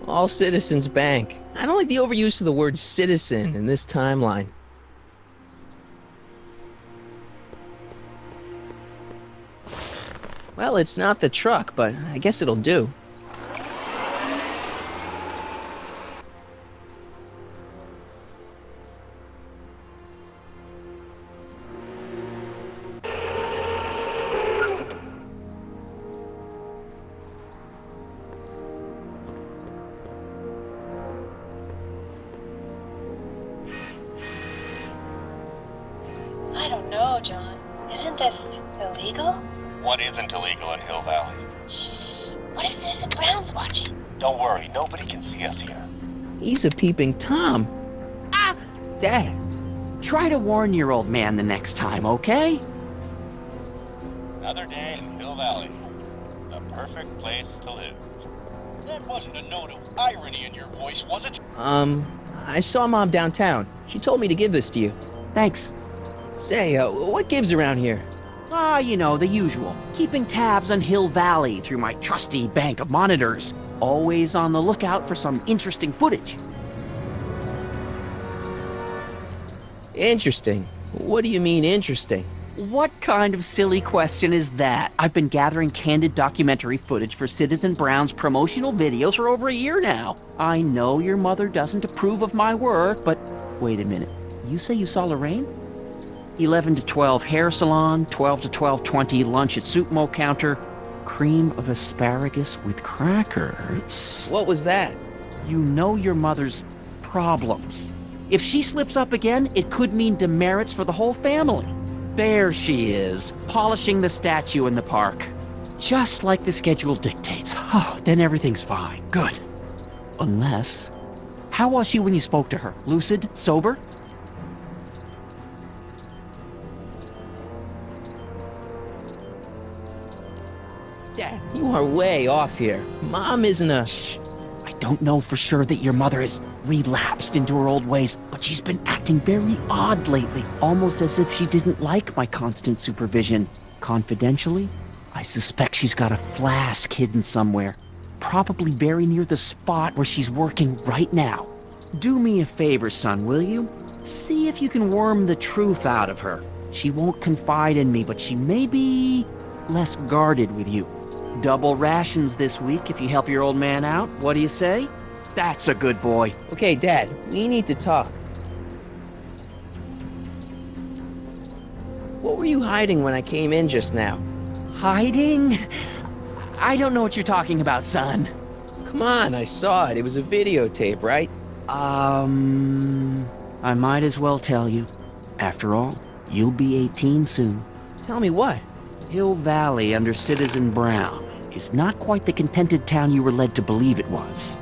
All Citizens Bank. I don't like the overuse of the word citizen in this timeline. Well, it's not the truck, but I guess it'll do. I don't know, John. Isn't this illegal? What isn't illegal in Hill Valley? Shh. What if Citizen Brown's watching? Don't worry, nobody can see us here. He's a peeping Tom. Ah! Dad. Try to warn your old man the next time, okay? Another day in Hill Valley. The perfect place to live. That wasn't a note of irony in your voice, was it? I saw Mom downtown. She told me to give this to you. Thanks. Say, what gives around here? Ah, you know, the usual. Keeping tabs on Hill Valley through my trusty bank of monitors. Always on the lookout for some interesting footage. Interesting. What do you mean, interesting? What kind of silly question is that? I've been gathering candid documentary footage for Citizen Brown's promotional videos for over a year now. I know your mother doesn't approve of my work, but wait a minute. You say you saw Lorraine? 11 to 12 hair salon, 12 to 12:20 lunch at soup mo counter, cream of asparagus with crackers. What was that? You know your mother's problems. If she slips up again, it could mean demerits for the whole family. There she is, polishing the statue in the park. Just like the schedule dictates. Oh, then everything's fine. Good. Unless... How was she when you spoke to her? Lucid? Sober? Dad, you are way off here. Mom isn't a... Shh. I don't know for sure that your mother has relapsed into her old ways, but she's been acting very odd lately, almost as if she didn't like my constant supervision. Confidentially, I suspect she's got a flask hidden somewhere, probably very near the spot where she's working right now. Do me a favor, son, will you? See if you can worm the truth out of her. She won't confide in me, but she may be less guarded with you. Double rations this week if you help your old man out. What do you say? That's a good boy. Okay, Dad, we need to talk. What were you hiding when I came in just now? Hiding? I don't know what you're talking about, son. Come on, I saw it. It was a videotape, right? I might as well tell you. After all, you'll be 18 soon. Tell me what? Hill Valley under Citizen Brown is not quite the contented town you were led to believe it was.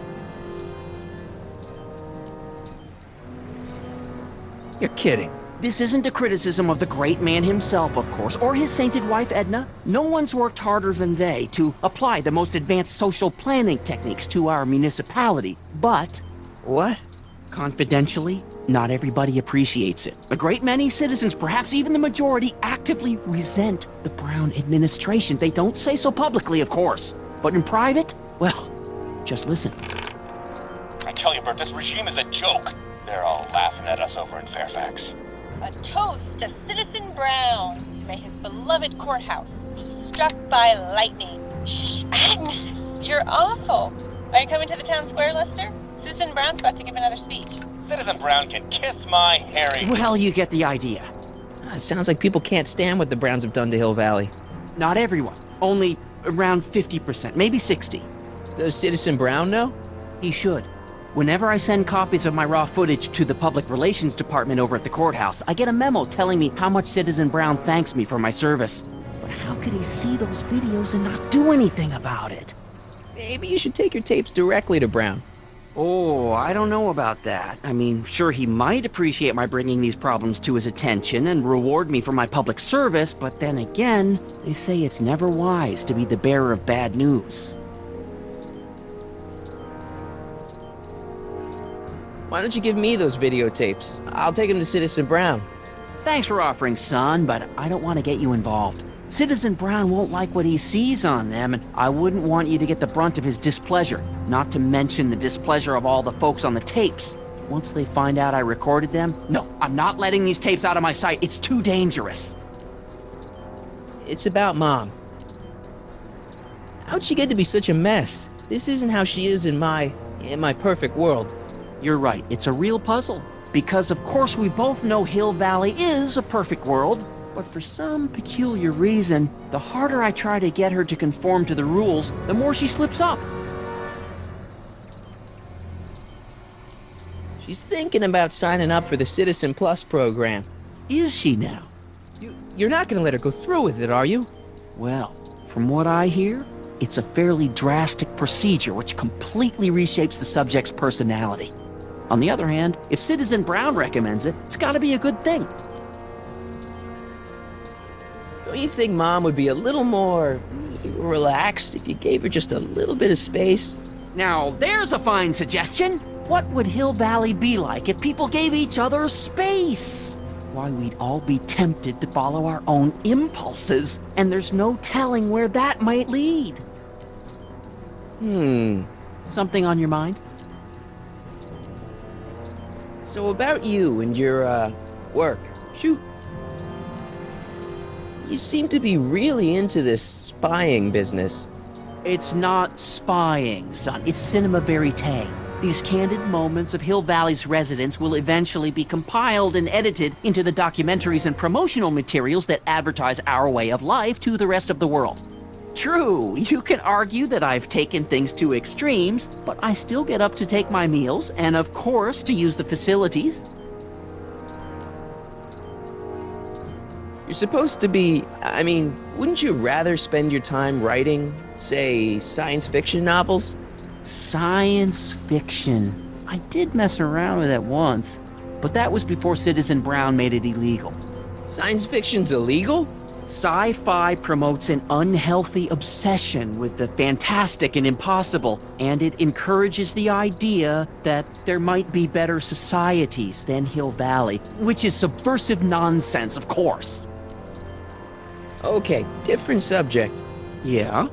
You're kidding. This isn't a criticism of the great man himself, of course, or his sainted wife, Edna. No one's worked harder than they to apply the most advanced social planning techniques to our municipality. But... What? Confidentially, not everybody appreciates it. A great many citizens, perhaps even the majority, actively resent the Brown administration. They don't say so publicly, of course. But in private, well, just listen. I tell you, Bert, this regime is a joke. They're all laughing at us over in Fairfax. A toast to Citizen Brown. May his beloved courthouse be struck by lightning. Shh, Agnes, you're awful. Are you coming to the town square, Lester? Citizen Brown's about to give another speech. Citizen Brown can kiss my hairy... Well, you get the idea. It sounds like people can't stand what the Browns have done to Hill Valley. Not everyone. Only around 50%, maybe 60. Does Citizen Brown know? He should. Whenever I send copies of my raw footage to the Public Relations Department over at the courthouse, I get a memo telling me how much Citizen Brown thanks me for my service. But how could he see those videos and not do anything about it? Maybe you should take your tapes directly to Brown. Oh, I don't know about that. I mean, sure, he might appreciate my bringing these problems to his attention and reward me for my public service, but then again, they say it's never wise to be the bearer of bad news. Why don't you give me those videotapes? I'll take them to Citizen Brown. Thanks for offering, son, but I don't want to get you involved. Citizen Brown won't like what he sees on them, and I wouldn't want you to get the brunt of his displeasure, not to mention the displeasure of all the folks on the tapes. Once they find out I recorded them, no, I'm not letting these tapes out of my sight. It's too dangerous. It's about Mom. How'd she get to be such a mess? This isn't how she is in my perfect world. You're right, it's a real puzzle. Because of course we both know Hill Valley is a perfect world, but for some peculiar reason, the harder I try to get her to conform to the rules, the more she slips up. She's thinking about signing up for the Citizen Plus program. Is she now? You're not gonna let her go through with it, are you? Well, from what I hear, it's a fairly drastic procedure which completely reshapes the subject's personality. On the other hand, if Citizen Brown recommends it, it's gotta be a good thing. Don't you think Mom would be a little more relaxed if you gave her just a little bit of space? Now, there's a fine suggestion. What would Hill Valley be like if people gave each other space? Why, we'd all be tempted to follow our own impulses, and there's no telling where that might lead. Something on your mind? So about you and your, work. Shoot. You seem to be really into this spying business. It's not spying, son. It's cinema verite. These candid moments of Hill Valley's residents will eventually be compiled and edited into the documentaries and promotional materials that advertise our way of life to the rest of the world. True, you can argue that I've taken things to extremes, but I still get up to take my meals and, of course, to use the facilities. You're supposed to be... I mean, wouldn't you rather spend your time writing, say, science fiction novels? Science fiction. I did mess around with that once, but that was before Citizen Brown made it illegal. Science fiction's illegal? Sci-fi promotes an unhealthy obsession with the fantastic and impossible, and it encourages the idea that there might be better societies than Hill Valley, which is subversive nonsense, of course. Okay, different subject. Yeah?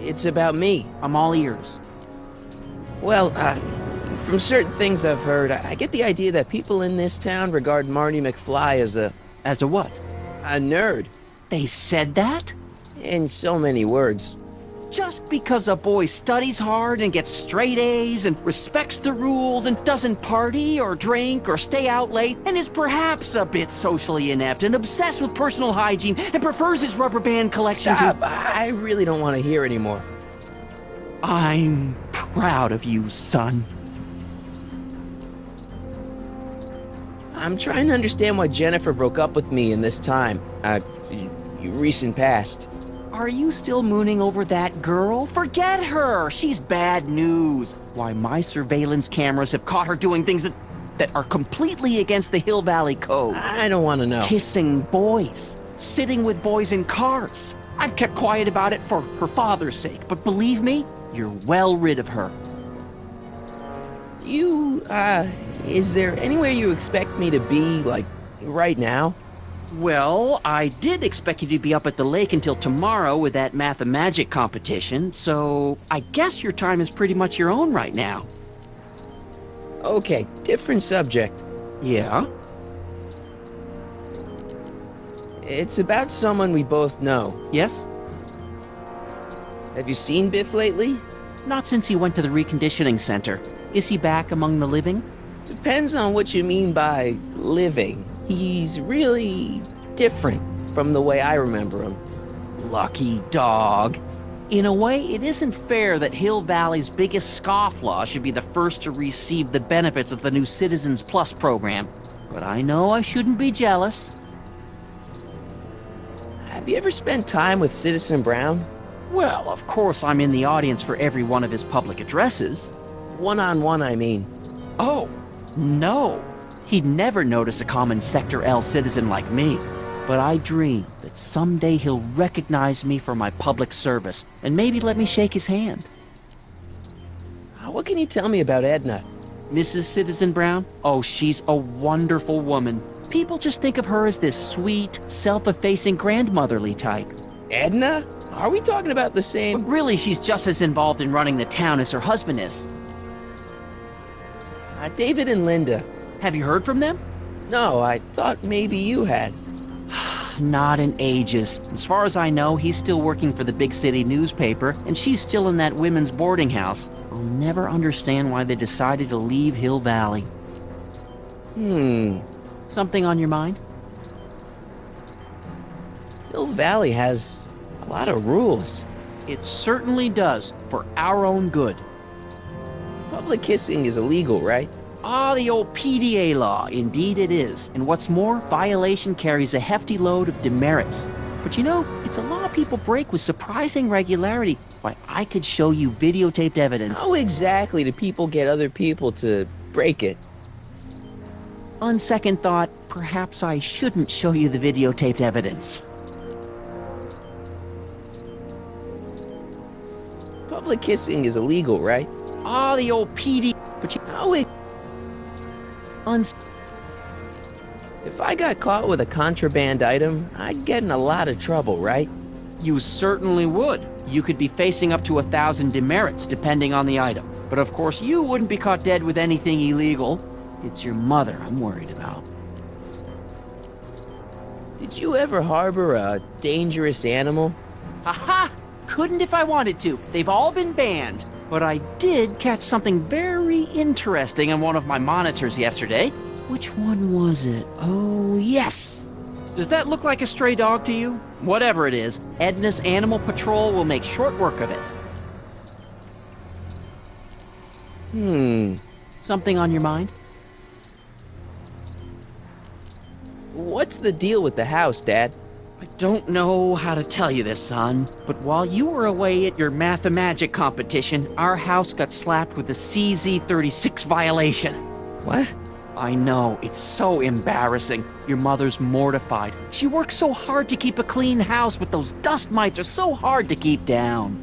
It's about me. I'm all ears. Well, from certain things I've heard, I get the idea that people in this town regard Marty McFly as a what? A nerd. They said that? In so many words. Just because a boy studies hard and gets straight A's and respects the rules and doesn't party or drink or stay out late and is perhaps a bit socially inept and obsessed with personal hygiene and prefers his rubber band collection Stop. to... I really don't want to hear anymore. I'm proud of you, son. I'm trying to understand why Jennifer broke up with me in this time. Recent past. Are you still mooning over that girl? Forget her! She's bad news. Why, my surveillance cameras have caught her doing things that are completely against the Hill Valley Code. I don't want to know. Kissing boys. Sitting with boys in cars. I've kept quiet about it for her father's sake, but believe me, you're well rid of her. Is there anywhere you expect me to be, like, right now? Well, I did expect you to be up at the lake until tomorrow with that math-magic competition, so I guess your time is pretty much your own right now. Okay, different subject. Yeah? It's about someone we both know. Yes? Have you seen Biff lately? Not since he went to the reconditioning center. Is he back among the living? Depends on what you mean by living. He's really different from the way I remember him. Lucky dog. In a way, it isn't fair that Hill Valley's biggest scofflaw should be the first to receive the benefits of the new Citizens Plus program. But I know I shouldn't be jealous. Have you ever spent time with Citizen Brown? Well, of course I'm in the audience for every one of his public addresses. One-on-one, I mean. Oh, no. He'd never notice a common Sector L citizen like me. But I dream that someday he'll recognize me for my public service and maybe let me shake his hand. I What can you tell me about Edna? Mrs. Citizen Brown? Oh, she's a wonderful woman. People just think of her as this sweet, self-effacing grandmotherly type. Edna? Are we talking about the But same? really, she's just as involved in running the town as her husband is. David and Linda. Have you heard from them? No, I thought maybe you had. Not in ages. As far as I know, he's still working for the big city newspaper, and she's still in that women's boarding house. I'll never understand why they decided to leave Hill Valley. Something on your mind? Hill Valley has a lot of rules. It certainly does, for our own good. Public kissing is illegal, right? Ah, the old PDA law. Indeed it is. And what's more, violation carries a hefty load of demerits. But you know, it's a law people break with surprising regularity. Why, I could show you videotaped evidence. How exactly do people get other people to break it? On second thought, perhaps I shouldn't show you the videotaped evidence. Public kissing is illegal, right? Ah, the old PD. But you How it... If I got caught with a contraband item, I'd get in a lot of trouble, right? You certainly would. You could be facing up to 1,000 demerits, depending on the item. But of course, you wouldn't be caught dead with anything illegal. It's your mother I'm worried about. Did you ever harbor a dangerous animal? Haha! Couldn't if I wanted to. They've all been banned. But I did catch something very interesting on one of my monitors yesterday. Which one was it? Oh, yes! Does that look like a stray dog to you? Whatever it is, Edna's Animal Patrol will make short work of it. Something on your mind? What's the deal with the house, Dad? I don't know how to tell you this, son, but while you were away at your Mathemagic competition, our house got slapped with a CZ36 violation. What? I know, it's so embarrassing. Your mother's mortified. She works so hard to keep a clean house, but those dust mites are so hard to keep down.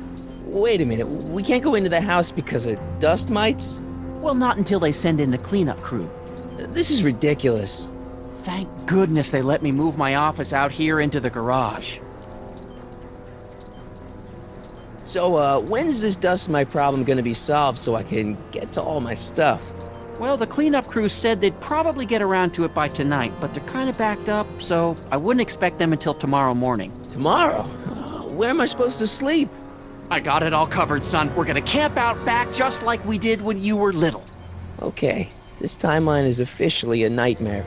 Wait a minute, we can't go into the house because of dust mites? Well, not until they send in the cleanup crew. This is ridiculous. Thank goodness they let me move my office out here into the garage. So, when is this dust mite problem gonna be solved so I can get to all my stuff? Well, the cleanup crew said they'd probably get around to it by tonight, but they're kind of backed up, so I wouldn't expect them until tomorrow morning. Tomorrow? Where am I supposed to sleep? I got it all covered, son. We're gonna camp out back just like we did when you were little. Okay, this timeline is officially a nightmare.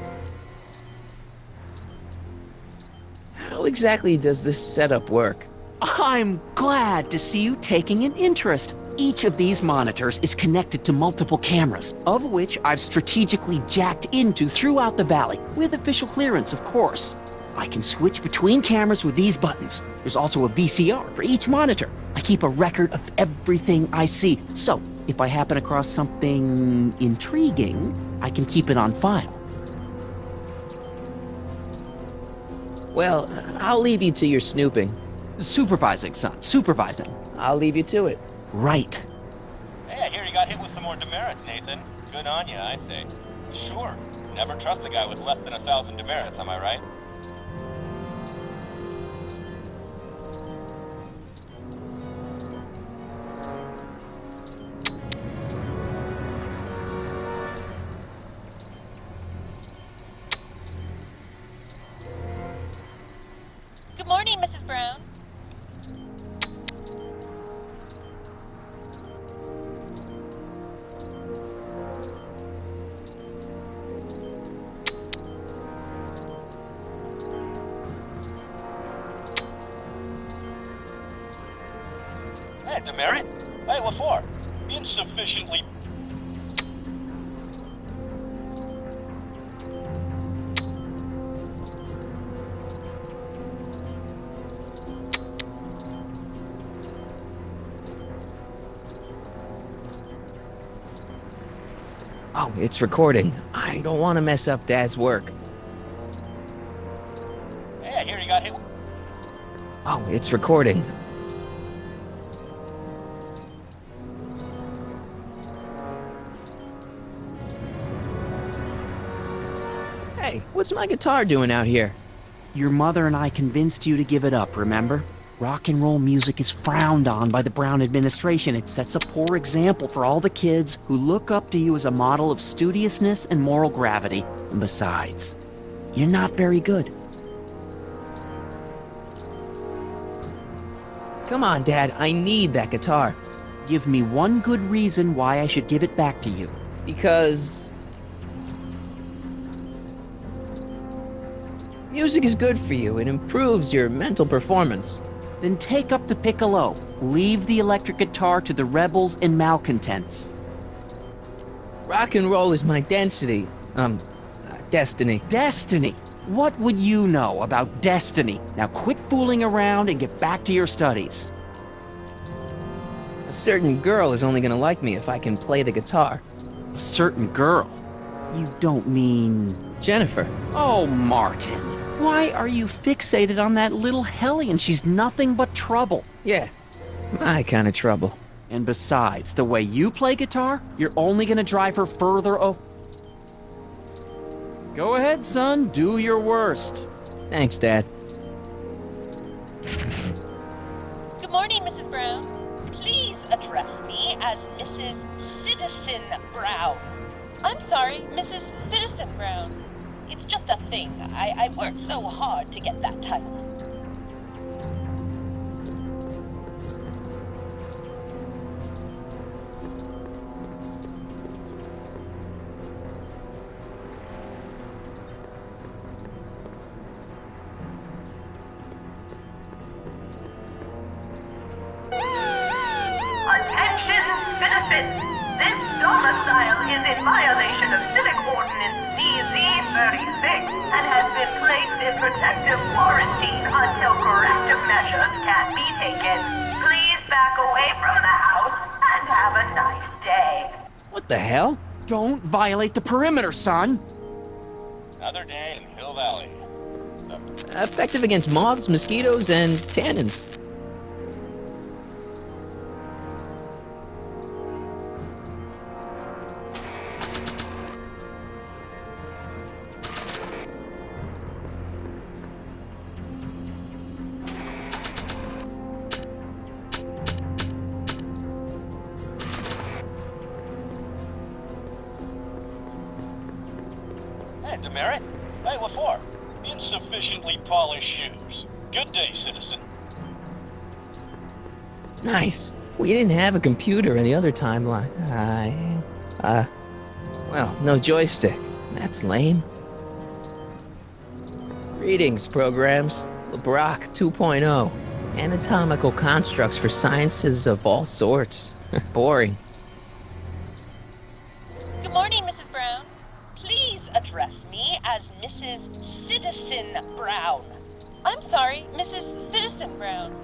How exactly does this setup work? I'm glad to see you taking an interest. Each of these monitors is connected to multiple cameras, of which I've strategically jacked into throughout the valley, with official clearance, of course. I can switch between cameras with these buttons. There's also a VCR for each monitor. I keep a record of everything I see, so if I happen across something intriguing, I can keep it on file. Well, I'll leave you to your snooping. Supervising, son, supervising. I'll leave you to it. Right. Hey, I hear you got hit with some more demerits, Nathan. Good on you, I say. Sure. Never trust a guy with less than 1,000 demerits, am I right? Good morning, Mrs. Brown. Hey, demerit? Hey, what for? Insufficiently... Oh, it's recording. I don't want to mess up Dad's work. Hey, I hear you got hit... Oh, it's recording. What's my guitar doing out here? Your mother and I convinced you to give it up, remember? Rock and roll music is frowned on by the Brown administration. It sets a poor example for all the kids who look up to you as a model of studiousness and moral gravity. And besides, you're not very good. Come on, Dad, I need that guitar. Give me one good reason why I should give it back to you. Because music is good for you. It improves your mental performance. Then take up the piccolo. Leave the electric guitar to the rebels and malcontents. Rock and roll is my destiny. Destiny? What would you know about destiny? Now quit fooling around and get back to your studies. A certain girl is only gonna like me if I can play the guitar. A certain girl? You don't mean... Jennifer. Oh, Martin. Why are you fixated on that little hellion? She's nothing but trouble. Yeah, my kind of trouble. And besides, the way you play guitar, you're only gonna drive her further Go ahead, son. Do your worst. Thanks, Dad. Good morning, Mrs. Brown. Please address me as Mrs. Citizen Brown. I'm sorry, Mrs. Citizen Brown. It's just a thing. I worked so hard to get that title. Attention, citizens! This domicile is in violation of Civic Ordinance CZ-36 and has been placed in protective quarantine until corrective measures can be taken. Please back away from the house and have a nice day. What the hell? Don't violate the perimeter, son. Another day in Hill Valley. Effective against moths, mosquitoes, and tannins. Hey, Demerit. Hey, what for? Insufficiently polished shoes. Good day, citizen. Nice. We didn't have a computer in the other timeline. Well, no joystick. That's lame. Greetings, programs. LeBrock 2.0. Anatomical constructs for sciences of all sorts. Boring. Good morning, Mrs. Brown. Please address me as Mrs. Citizen Brown. I'm sorry, Mrs. Citizen Brown.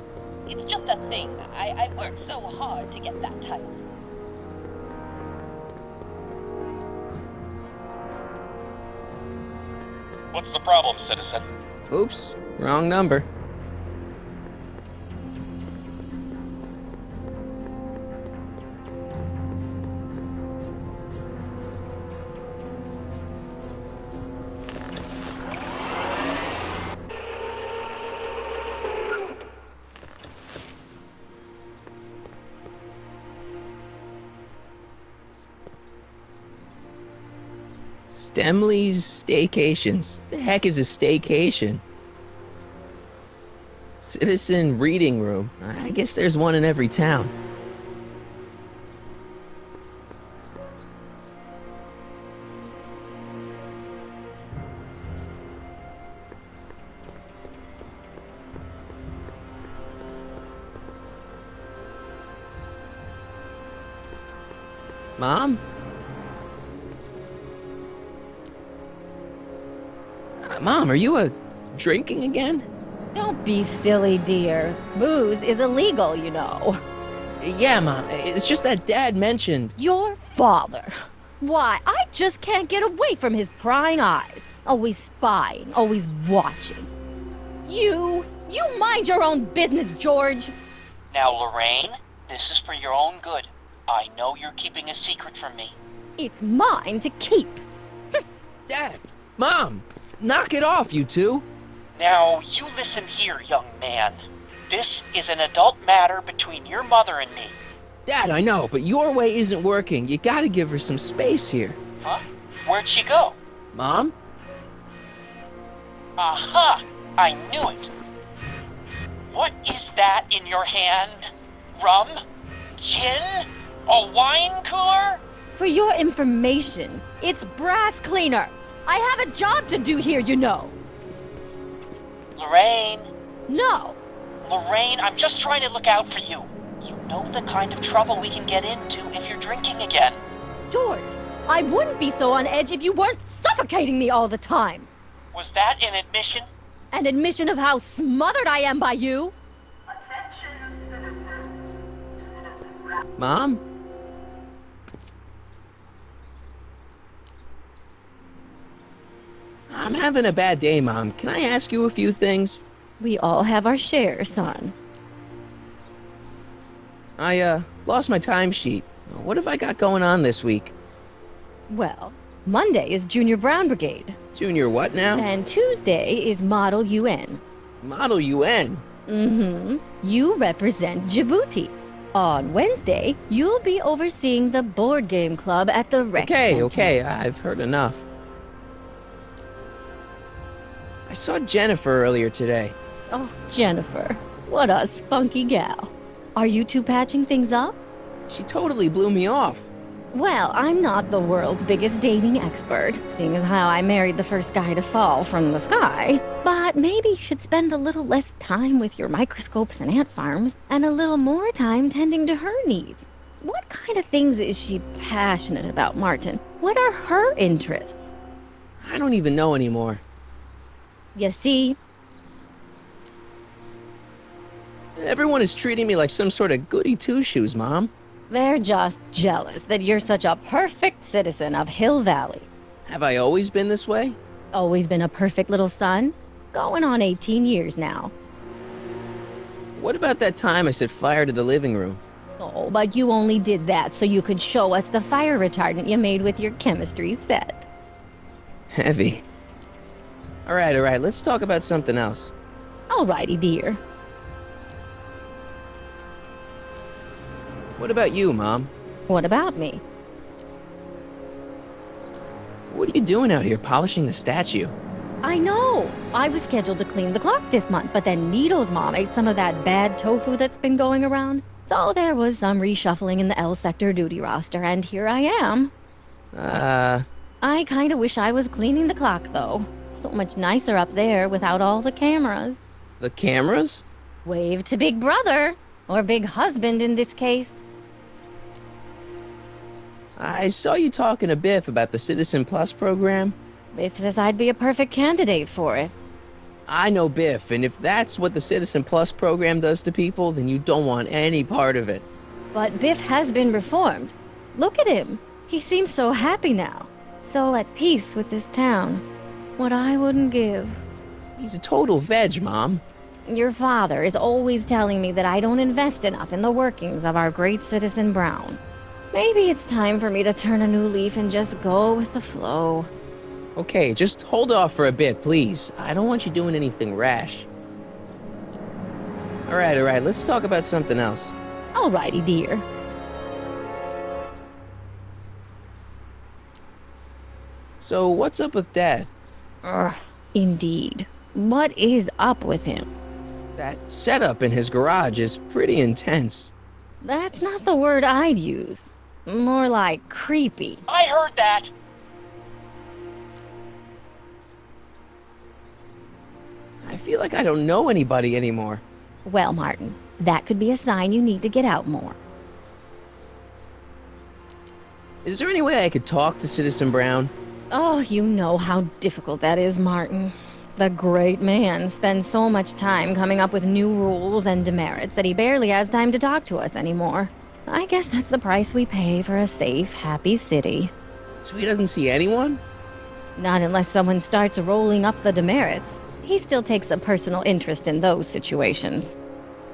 It's just a thing. I worked so hard to get that title. What's the problem, citizen? Oops, wrong number. Stemley's Staycations. The heck is a staycation? Citizen reading room. I guess there's one in every town. Mom? Mom, are you drinking again? Don't be silly, dear. Booze is illegal, you know. Yeah, Mom. It's just that Dad mentioned... Your father. Why, I just can't get away from his prying eyes. Always spying, always watching. You mind your own business, George. Now, Lorraine, this is for your own good. I know you're keeping a secret from me. It's mine to keep. Dad! Mom! Knock it off, you two! Now, you listen here, young man. This is an adult matter between your mother and me. Dad, I know, but your way isn't working. You gotta give her some space here. Huh? Where'd she go? Mom? Aha! I knew it. What is that in your hand? Rum? Gin? A wine cooler? For your information, it's brass cleaner. I have a job to do here, you know. Lorraine. No. Lorraine, I'm just trying to look out for you. You know the kind of trouble we can get into if you're drinking again. George, I wouldn't be so on edge if you weren't suffocating me all the time. Was that an admission? An admission of how smothered I am by you. Attention, citizens. Mom? I'm having a bad day, Mom. Can I ask you a few things? We all have our share, son. I, lost my timesheet. What have I got going on this week? Well, Monday is Junior Brown Brigade, Junior what now? and Tuesday is Model UN. Model UN. Mm-hmm. You represent Djibouti. On Wednesday, you'll be overseeing the board game club at the rec center. Okay, I've heard enough. I saw Jennifer earlier today. Oh, Jennifer. What a spunky gal. Are you two patching things up? She totally blew me off. Well, I'm not the world's biggest dating expert, seeing as how I married the first guy to fall from the sky. But maybe you should spend a little less time with your microscopes and ant farms, and a little more time tending to her needs. What kind of things is she passionate about, Martin? What are her interests? I don't even know anymore. You see? Everyone is treating me like some sort of goody two-shoes, Mom. They're just jealous that you're such a perfect citizen of Hill Valley. Have I always been this way? Always been a perfect little son. Going on 18 years now. What about that time I set fire to the living room? Oh, but you only did that so you could show us the fire retardant you made with your chemistry set. Heavy. All right, let's talk about something else. Alrighty, dear. What about you, Mom? What about me? What are you doing out here polishing the statue? I know! I was scheduled to clean the clock this month, but then Needle's mom ate some of that bad tofu that's been going around. So there was some reshuffling in the L sector duty roster, and here I am. I kinda wish I was cleaning the clock, though. So much nicer up there without all the cameras. The cameras? Wave to Big Brother. Or Big Husband in this case. I saw you talking to Biff about the Citizen Plus program. Biff says I'd be a perfect candidate for it. I know Biff, and if that's what the Citizen Plus program does to people, then you don't want any part of it. But Biff has been reformed. Look at him. He seems so happy now. So at peace with this town. What I wouldn't give. He's a total veg, Mom. Your father is always telling me that I don't invest enough in the workings of our great Citizen Brown. Maybe it's time for me to turn a new leaf and just go with the flow. Okay, just hold off for a bit, please. I don't want you doing anything rash. All right, let's talk about something else. Alrighty, dear. So, what's up with Dad? Indeed. What is up with him? That setup in his garage is pretty intense. That's not the word I'd use. More like creepy. I heard that. I feel like I don't know anybody anymore. Well, Martin, that could be a sign you need to get out more. Is there any way I could talk to Citizen Brown? Oh, you know how difficult that is, Martin. The great man spends so much time coming up with new rules and demerits that he barely has time to talk to us anymore. I guess that's the price we pay for a safe, happy city. So he doesn't see anyone? Not unless someone starts rolling up the demerits. He still takes a personal interest in those situations.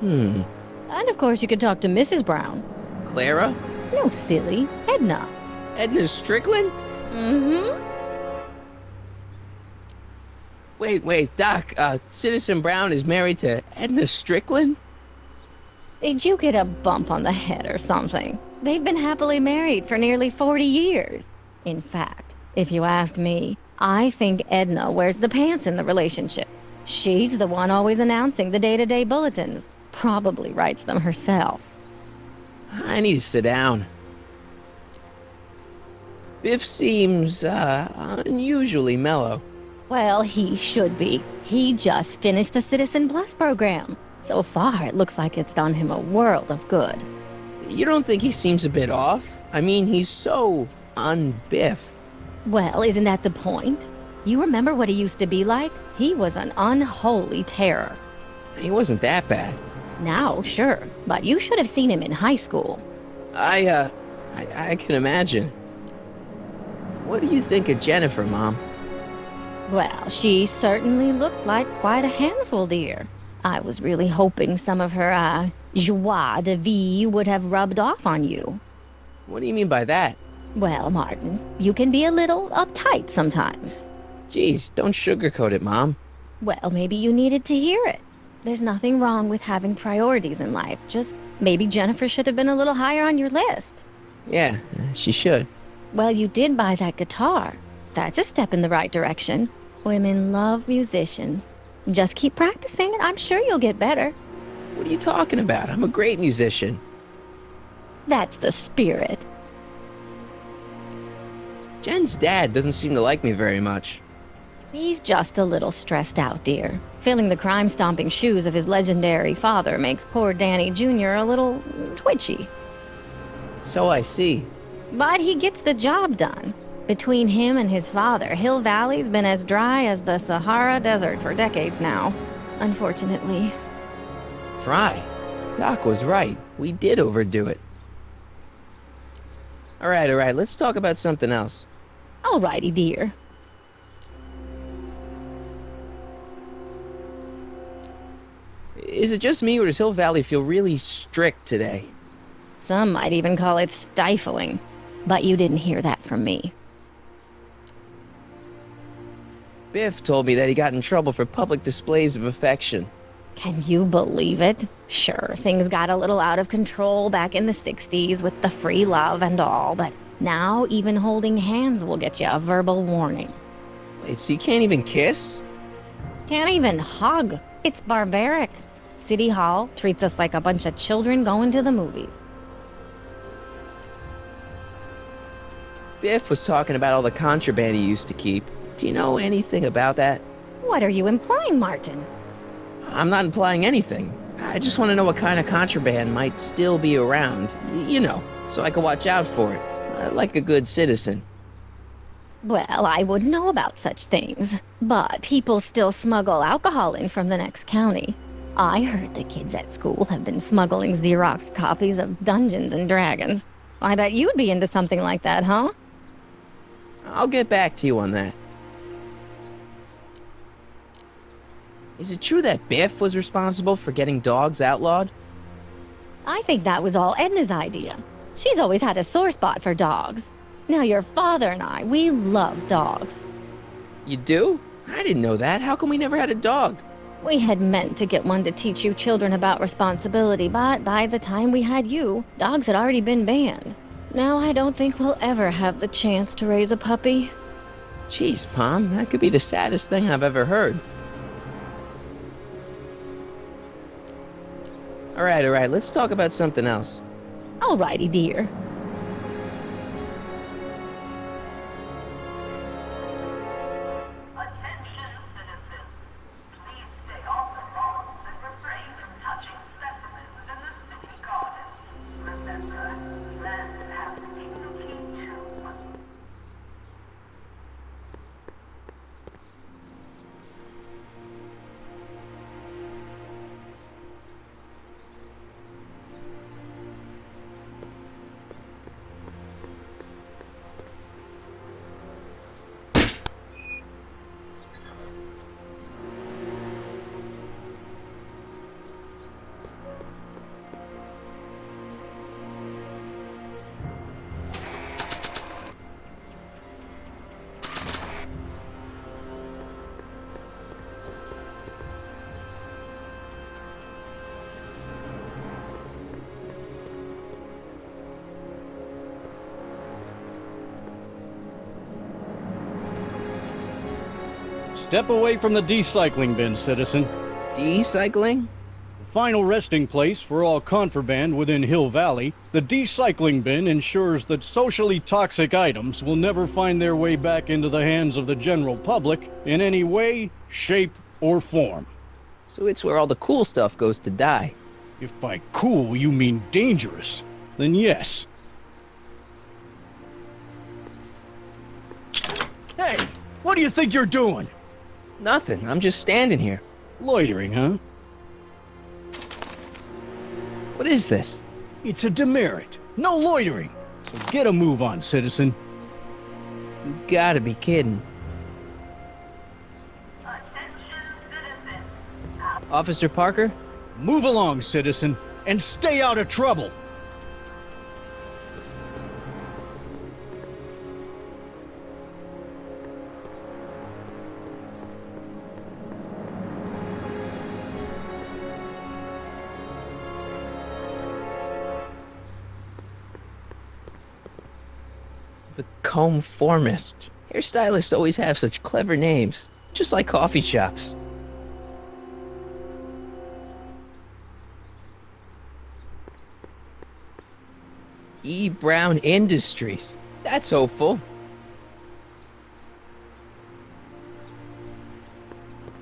And of course you could talk to Mrs. Brown. Clara? No, silly. Edna. Edna Strickland? Mm-hmm. Wait, Doc, Citizen Brown is married to Edna Strickland? Did you get a bump on the head or something? They've been happily married for nearly 40 years. In fact, if you ask me, I think Edna wears the pants in the relationship. She's the one always announcing the day-to-day bulletins. Probably writes them herself. I need to sit down. Biff seems, unusually mellow. Well, he should be. He just finished the Citizen Plus program. So far, it looks like it's done him a world of good. You don't think he seems a bit off? I mean, he's so un-Biff. Well, isn't that the point? You remember what he used to be like? He was an unholy terror. He wasn't that bad. Now, sure, but you should have seen him in high school. I can imagine. What do you think of Jennifer, Mom? Well, she certainly looked like quite a handful, dear. I was really hoping some of her, joie de vivre would have rubbed off on you. What do you mean by that? Well, Martin, you can be a little uptight sometimes. Geez, don't sugarcoat it, Mom. Well, maybe you needed to hear it. There's nothing wrong with having priorities in life. Just maybe Jennifer should have been a little higher on your list. Yeah, she should. Well, you did buy that guitar. That's a step in the right direction. Women love musicians. Just keep practicing and I'm sure you'll get better. What are you talking about? I'm a great musician. That's the spirit. Jen's dad doesn't seem to like me very much. He's just a little stressed out, dear. Filling the crime-stomping shoes of his legendary father makes poor Danny Jr. a little twitchy. So I see. But he gets the job done. Between him and his father, Hill Valley's been as dry as the Sahara Desert for decades now. Unfortunately. Dry. Doc was right. We did overdo it. All right, let's talk about something else. Alrighty, dear. Is it just me, or does Hill Valley feel really strict today? Some might even call it stifling. But you didn't hear that from me. Biff told me that he got in trouble for public displays of affection. Can you believe it? Sure, things got a little out of control back in the 60s with the free love and all, but now even holding hands will get you a verbal warning. Wait, so you can't even kiss? Can't even hug. It's barbaric. City Hall treats us like a bunch of children going to the movies. Biff was talking about all the contraband he used to keep. Do you know anything about that? What are you implying, Martin? I'm not implying anything. I just want to know what kind of contraband might still be around. You know, so I can watch out for it. Like a good citizen. Well, I wouldn't know about such things. But people still smuggle alcohol in from the next county. I heard the kids at school have been smuggling Xerox copies of Dungeons and Dragons. I bet you'd be into something like that, huh? I'll get back to you on that. Is it true that Biff was responsible for getting dogs outlawed? I think that was all Edna's idea. She's always had a sore spot for dogs. Now your father and I, we love dogs. You do? I didn't know that. How come we never had a dog? We had meant to get one to teach you children about responsibility, but by the time we had you, dogs had already been banned. Now I don't think we'll ever have the chance to raise a puppy. Jeez, Mom, that could be the saddest thing I've ever heard. All right, let's talk about something else. Alrighty, dear. Attention, citizens. Please stay off the lawns and refrain from touching specimens in the city gardens. Remember, land has dignity too. Step away from the decycling bin, citizen. Decycling? Final resting place for all contraband within Hill Valley, the decycling bin ensures that socially toxic items will never find their way back into the hands of the general public in any way, shape, or form. So it's where all the cool stuff goes to die. If by cool you mean dangerous, then yes. Hey, what do you think you're doing? Nothing, I'm just standing here. Loitering, huh? What is this? It's a demerit. No loitering. So get a move on, citizen. You gotta be kidding. Attention, citizens. Officer Parker? Move along, citizen, and stay out of trouble. The Comformist. Hairstylists always have such clever names, just like coffee shops. E. Brown Industries. That's hopeful.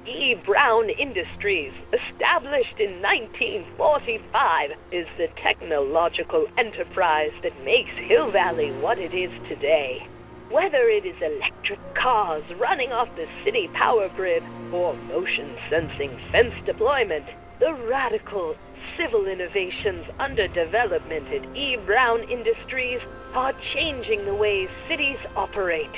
E. Brown Industries, established in 1945, is the technological enterprise that makes Hill Valley what it is today. Whether it is electric cars running off the city power grid or motion-sensing fence deployment, the radical civil innovations under development at E. Brown Industries are changing the ways cities operate.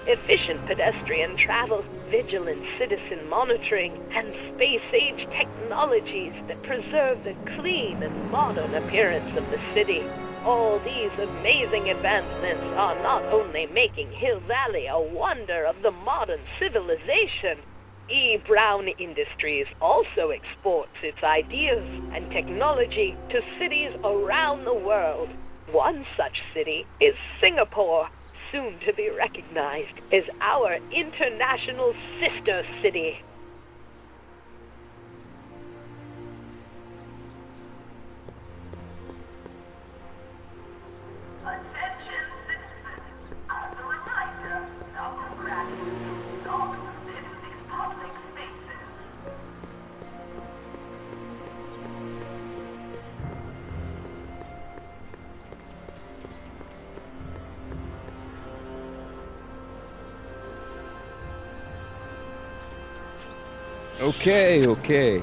Efficient pedestrian travel, vigilant citizen monitoring, and space-age technologies that preserve the clean and modern appearance of the city. All these amazing advancements are not only making Hill Valley a wonder of the modern civilization, E. Brown Industries also exports its ideas and technology to cities around the world. One such city is Singapore, soon to be recognized as our international sister city. Attention citizens, as a reminder, no cracking is not permitted in public spaces. Okay.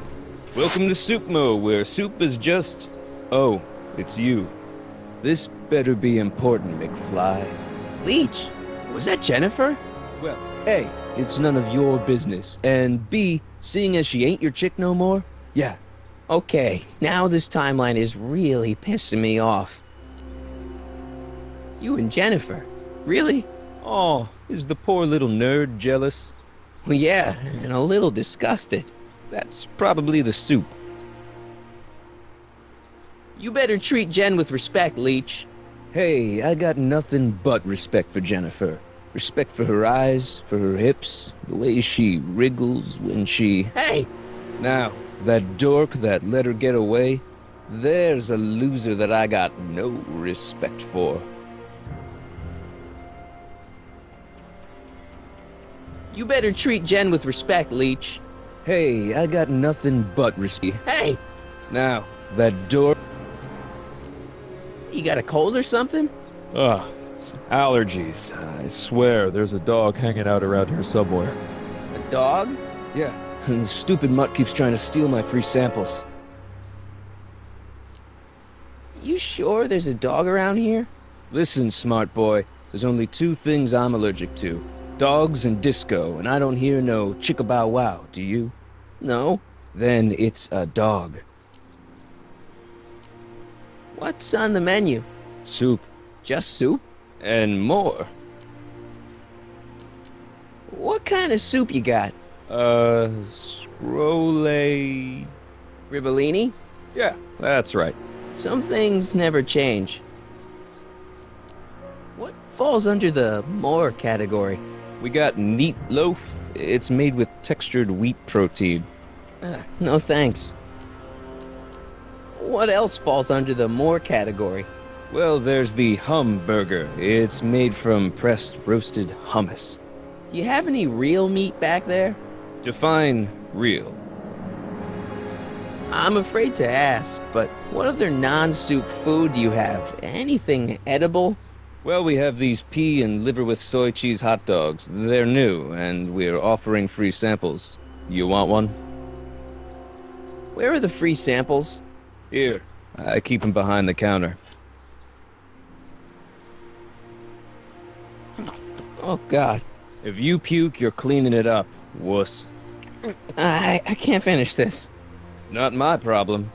Welcome to Soupmo, where soup is just... Oh, it's you. This better be important, McFly. Leech? Was that Jennifer? Well, A, it's none of your business, and B, seeing as she ain't your chick no more, yeah. Okay, now this timeline is really pissing me off. You and Jennifer? Really? Oh, is the poor little nerd jealous? Well, yeah, and a little disgusted. That's probably the soup. You better treat Jen with respect, Leech. Hey, I got nothing but respect for Jennifer. Respect for her eyes, for her hips, the way she wriggles when she... Hey! Now, that dork that let her get away, there's a loser that I got no respect for. You better treat Jen with respect, Leech. Hey, I got nothing but respect. Hey! Now, that dork... You got a cold or something? Ugh, it's allergies. I swear there's a dog hanging out around here somewhere. A dog? Yeah, and the stupid mutt keeps trying to steal my free samples. You sure there's a dog around here? Listen, smart boy, there's only two things I'm allergic to. Dogs and disco, and I don't hear no chicka-bow-wow, do you? No. Then it's a dog. What's on the menu? Soup. Just soup? And more. What kind of soup you got? Scrolle... Ribellini? Yeah, that's right. Some things never change. What falls under the more category? We got neat loaf, It's made with textured wheat protein. No thanks. What else falls under the more category? Well, there's the hum burger. It's made from pressed roasted hummus. Do you have any real meat back there? Define real. I'm afraid to ask, but what other non-soup food do you have? Anything edible? Well, we have these pea and liver with soy cheese hot dogs. They're new, and we're offering free samples. You want one? Where are the free samples? Here. I keep them behind the counter. Oh, God. If you puke, you're cleaning it up, wuss. I can't finish this. Not my problem.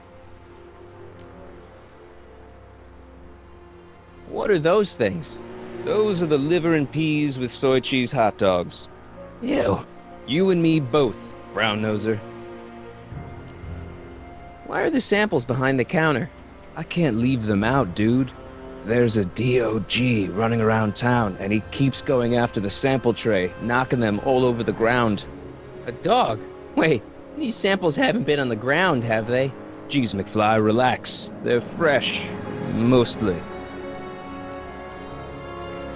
What are those things? Those are the liver and peas with soy cheese hot dogs. Ew. You and me both, brown noser. Why are the samples behind the counter? I can't leave them out, dude. There's a DOG running around town, and he keeps going after the sample tray, knocking them all over the ground. A dog? Wait, these samples haven't been on the ground, have they? Geez, McFly, relax. They're fresh. Mostly.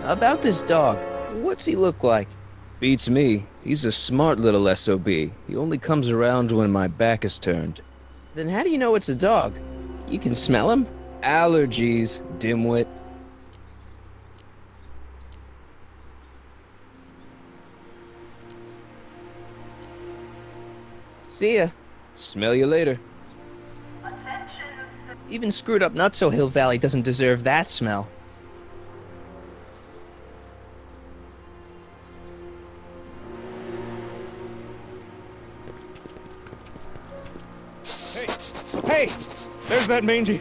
About this dog, what's he look like? Beats me. He's a smart little SOB. He only comes around when my back is turned. Then how do you know it's a dog? You can smell him? Allergies, dimwit. See ya. Smell you later. Even screwed up Nutso Hill Valley doesn't deserve that smell. Hey! There's that mangy.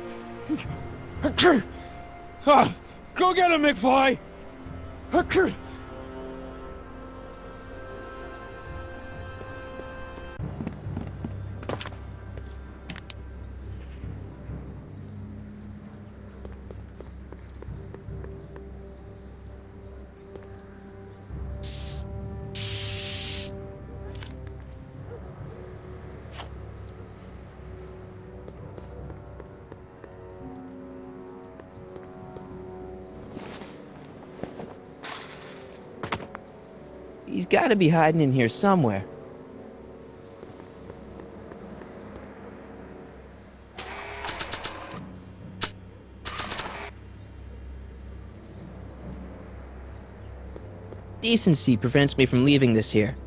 Go get him, McFly! He's gotta be hiding in here somewhere. Decency prevents me from leaving this here.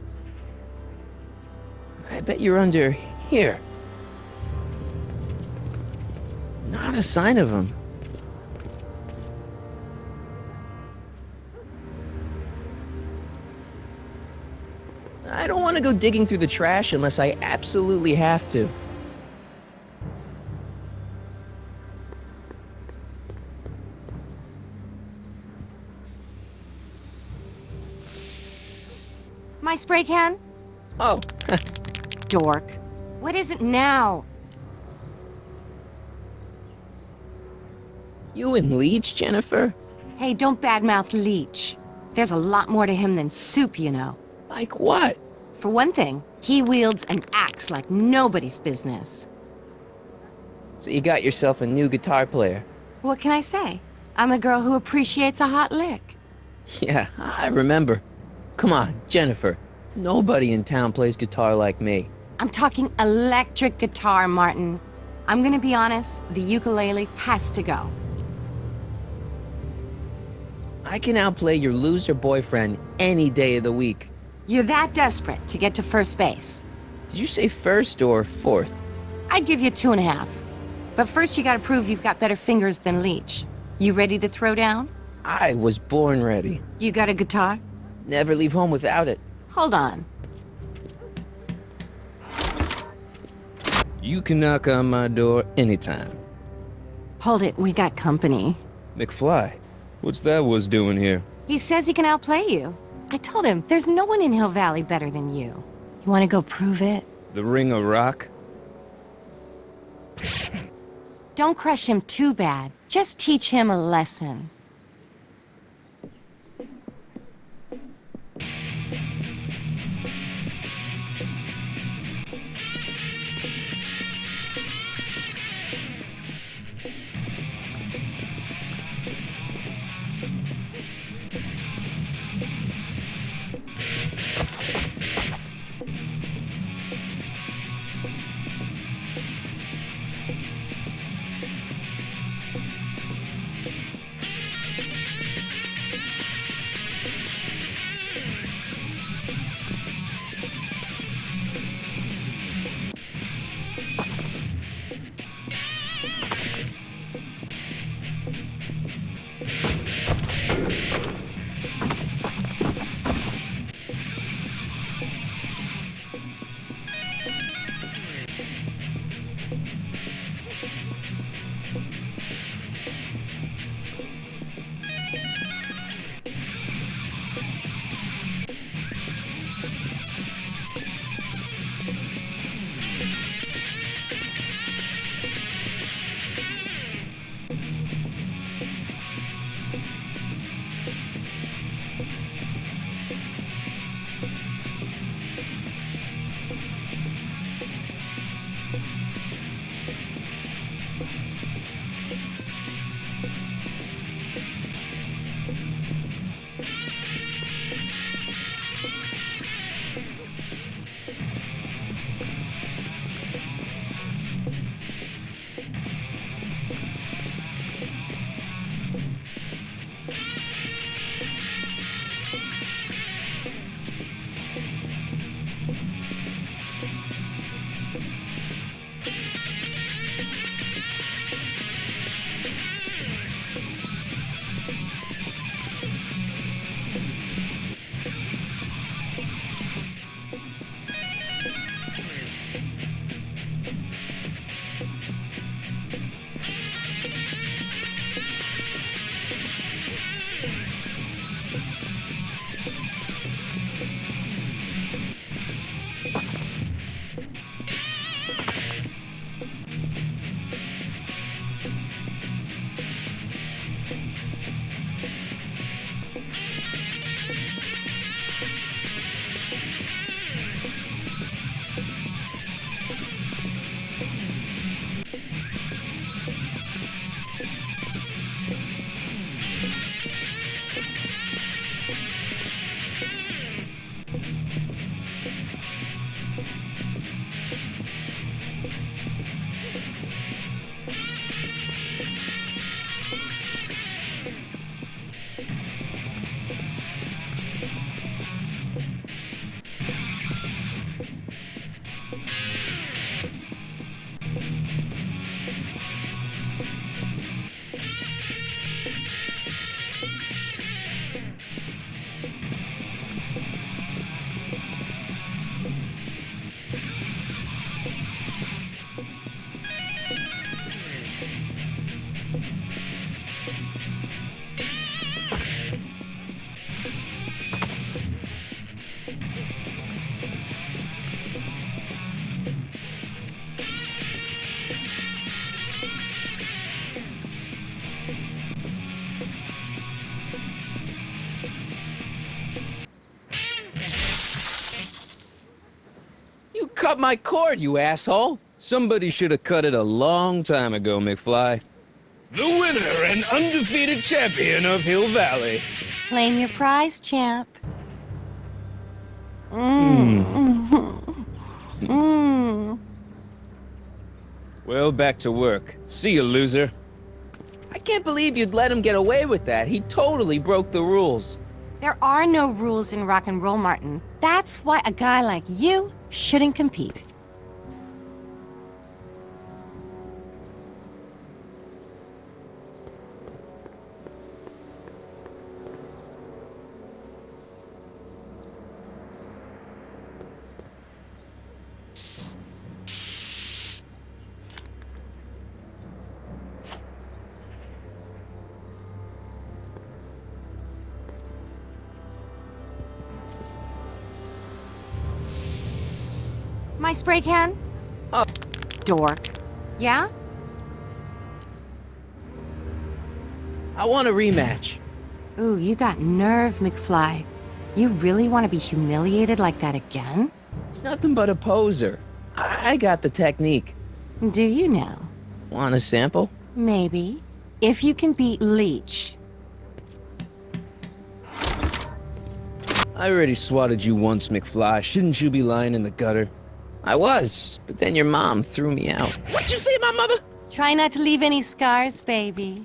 I bet you're under here. Not a sign of him. I don't want to go digging through the trash unless I absolutely have to. My spray can? Oh, Dork. What is it now? you and Leech, Jennifer? Hey, don't badmouth Leech. There's a lot more to him than soup, you know. Like what? For one thing, he wields an axe like nobody's business. So you got yourself a new guitar player. What can I say? I'm a girl who appreciates a hot lick. Yeah, I remember. Come on, Jennifer. Nobody in town plays guitar like me. I'm talking electric guitar, Martin. I'm gonna be honest, the ukulele has to go. I can outplay your loser boyfriend any day of the week. You're that desperate to get to first base. Did you say first or fourth? I'd give you 2.5. But first you gotta prove you've got better fingers than Leech. You ready to throw down? I was born ready. You got a guitar? Never leave home without it. Hold on. You can knock on my door anytime. Hold it, we got company. McFly, what's that was doing here? He says he can outplay you. I told him, there's no one in Hill Valley better than you. You wanna go prove it? The Ring of Rock? Don't crush him too bad. Just teach him a lesson. Cut my cord, you asshole! Somebody should have cut it a long time ago, McFly. The winner and undefeated champion of Hill Valley. Claim your prize, champ. Well, back to work. See you, loser. I can't believe you'd let him get away with that. He totally broke the rules. There are no rules in rock and roll, Martin. That's why a guy like you shouldn't compete. My spray can? Dork. Yeah? I want a rematch. Ooh, you got nerve, McFly. You really want to be humiliated like that again? It's nothing but a poser. I got the technique. Do you now? Want a sample? Maybe. If you can beat Leech. I already swatted you once, McFly. Shouldn't you be lying in the gutter? I was, but then your mom threw me out. What'd you say, my mother? Try not to leave any scars, baby.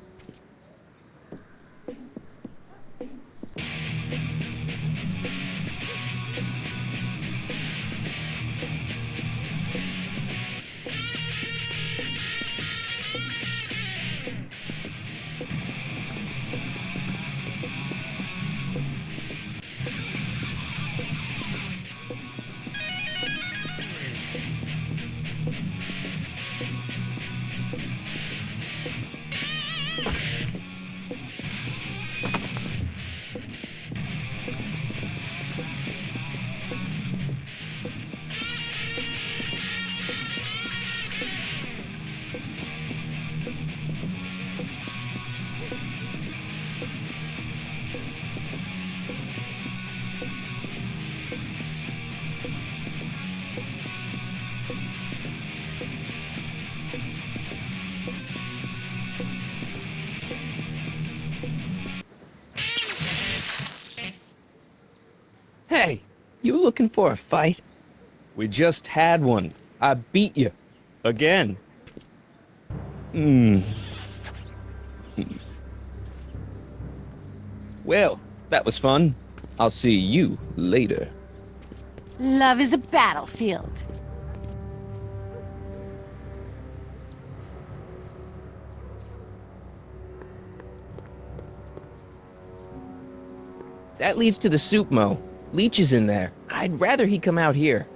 You looking for a fight? We just had one. I beat you. Again. Well, that was fun. I'll see you later. Love is a battlefield. That leads to the soup mo. Leech is in there. I'd rather he come out here.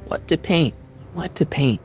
What to paint? What to paint?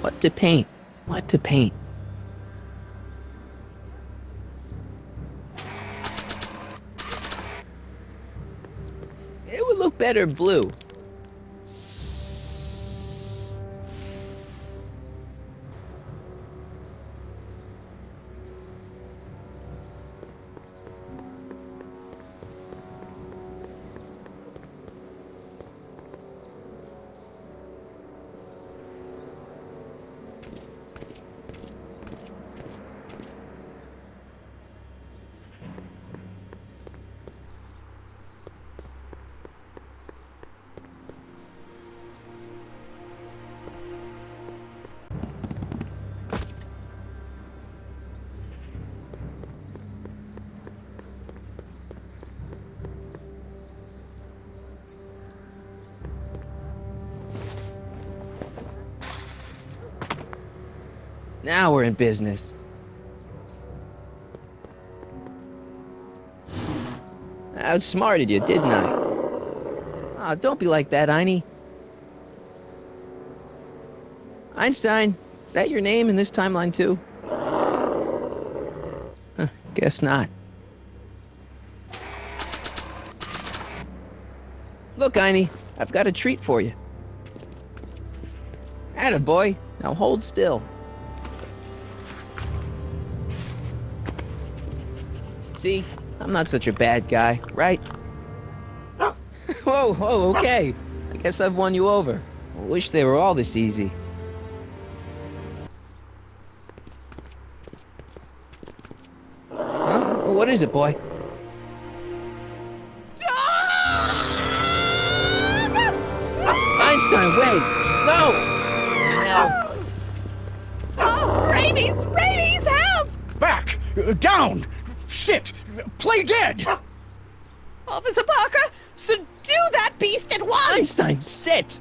What to paint? What to paint? It would look better blue. Now we're in business. I outsmarted you, didn't I? Oh, don't be like that, Einie. Einstein, is that your name in this timeline too? Huh, guess not. Look, Einie, I've got a treat for you. Attaboy, now hold still. See, I'm not such a bad guy, right? Whoa, okay. I guess I've won you over. I wish they were all this easy. Huh? What is it, boy? Einstein, wait! No! No! Oh, rabies! Rabies, help! Back! Down! Sit! Play dead! Officer Parker, subdue that beast at once! Einstein, sit!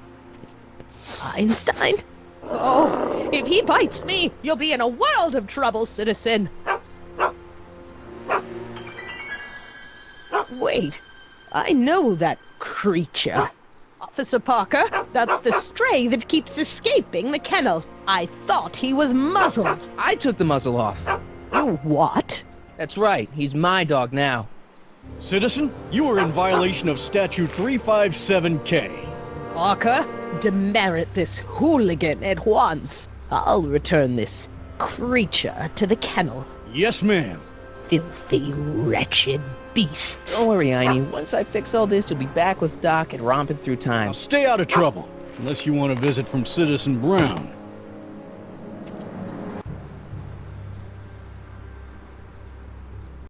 Einstein? Oh, if he bites me, you'll be in a world of trouble, citizen. Wait, I know that creature. Officer Parker, that's the stray that keeps escaping the kennel. I thought he was muzzled. I took the muzzle off. You what? That's right, he's my dog now. Citizen, you are in violation of Statute 357K. Parker, demerit this hooligan at once. I'll return this creature to the kennel. Yes, ma'am. Filthy, wretched beasts. Don't worry, Einie. Once I fix all this, you'll be back with Doc and romping through time. Now stay out of trouble, unless you want a visit from Citizen Brown.